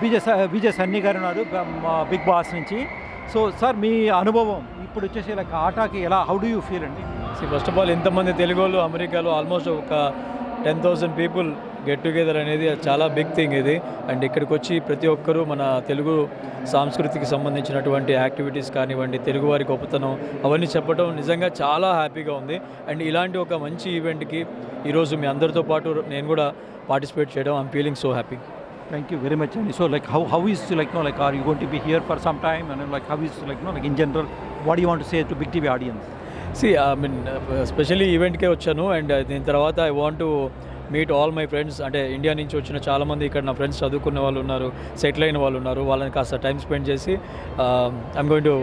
విజయ్ సన్నీ గారు ఉన్నారు big boss నుంచి. సో సార్, మీ అనుభవం ఇప్పుడు వచ్చేసి లైక్ ఆటకి ఎలా, హౌ డూ యూ ఫీల్ అండి? ఫస్ట్ ఆఫ్ ఆల్ ఇంతమంది తెలుగు వాళ్ళు అమెరికాలో ఆల్మోస్ట్ ఒక 10,000 పీపుల్ గెట్ టుగెదర్ అనేది చాలా బిగ్ థింగ్ ఇది. అండ్ ఇక్కడికి వచ్చి ప్రతి ఒక్కరూ మన తెలుగు సంస్కృతికి సంబంధించినటువంటి యాక్టివిటీస్ కానివ్వండి, తెలుగువారి గొప్పతనం అవన్నీ చెప్పడం నిజంగా చాలా హ్యాపీగా ఉంది. అండ్ ఇలాంటి ఒక మంచి ఈవెంట్కి ఈరోజు మీ అందరితో పాటు నేను కూడా పార్టిసిపేట్ చేయడం I'm feeling so happy. Thank you very much. And so, like, how is like, like, are you going to be here for some time? And like, how is like, like in general, what do you want to say to Big TV audience? I mean specially ఈవెంట్కే వచ్చాను. And దీని తర్వాత I want to meet all my friends. అంటే India నుంచి వచ్చిన చాలామంది ఇక్కడ నా ఫ్రెండ్స్ చదువుకునే వాళ్ళు ఉన్నారు, సెటిల్ అయిన వాళ్ళు ఉన్నారు. వాళ్ళని కాస్త టైం స్పెండ్ చేసి I'm going to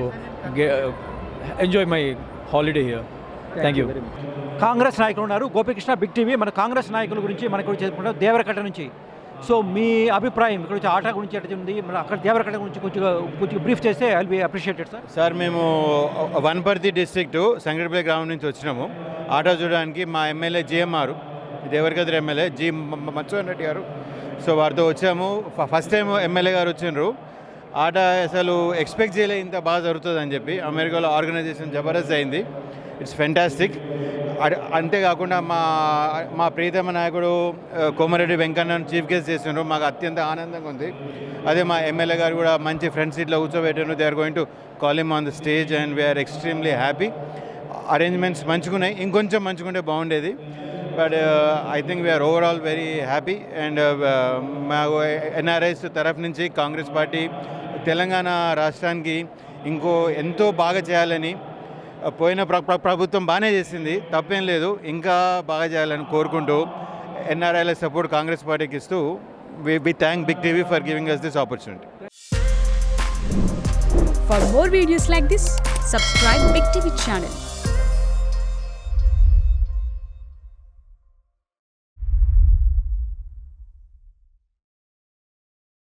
enjoy my holiday here. Thank you. Congress నాయకులు ఉన్నారు గోపికృష్ణ, బిగ్ టీవీ. మన కాంగ్రెస్ నాయకుల గురించి మనకు చెప్పుకుంటాం దేవరకట్ట నుంచి. సో మీ అభిప్రాయం ఇక్కడ వచ్చి ఆట గురించి ఎట్లా ఉంది, మన అక్కడ దేవరకట్ట గురించి కొంచెం బ్రీఫ్ చేస్తే I will be appreciated sir. Sir, మేము వనపర్తి డిస్ట్రిక్ట్ సంగటిపల్లి గ్రామం నుంచి వచ్చినాము ఆట చూడడానికి. మా MLA GMR Devarakadra MLA G మత్స్వన్ రెడ్డి గారు. సో వారితో వచ్చాము. ఫస్ట్ టైం ఎమ్మెల్యే గారు వచ్చిండ్రు. ఆట అసలు ఎక్స్పెక్ట్ చేయలే ఇంత బాగా జరుగుతుంది అని చెప్పి. అమెరికాలో ఆర్గనైజేషన్ జబర్దస్త్ అయింది. It's fantastic. అంతేకాకుండా మా ప్రీతమ నాయకుడు కోమరెడ్డి వెంకన్నను చీఫ్ గెస్ట్ చేసినారు. మాకు అత్యంత ఆనందంగా ఉంది. అదే మా ఎమ్మెల్యే గారు కూడా మంచి ఫ్రంట్ సీట్లో కూర్చోబెట్టారు. They are going to call him on the stage and we're extremely happy. Arrangements మంచుకున్నాయి, ఇంకొంచెం మంచుకుంటే బాగుండేది. But I think we're overall very happy. And మా ఎన్ఆర్ఐస్ తరఫు నుంచి కాంగ్రెస్ పార్టీ తెలంగాణ రాష్ట్రానికి ఇంకో ఎంతో బాగా చేయాలని, పోయిన ప్రభుత్వం బాగానే చేసింది, తప్పేం లేదు, ఇంకా బాగా చేయాలని కోరుకుంటూ ఎన్ఆర్ఐల సపోర్ట్ కాంగ్రెస్ పార్టీకి ఇస్తూ we thank big TV for giving us this opportunity. For more videos like this, subscribe Big TV channel.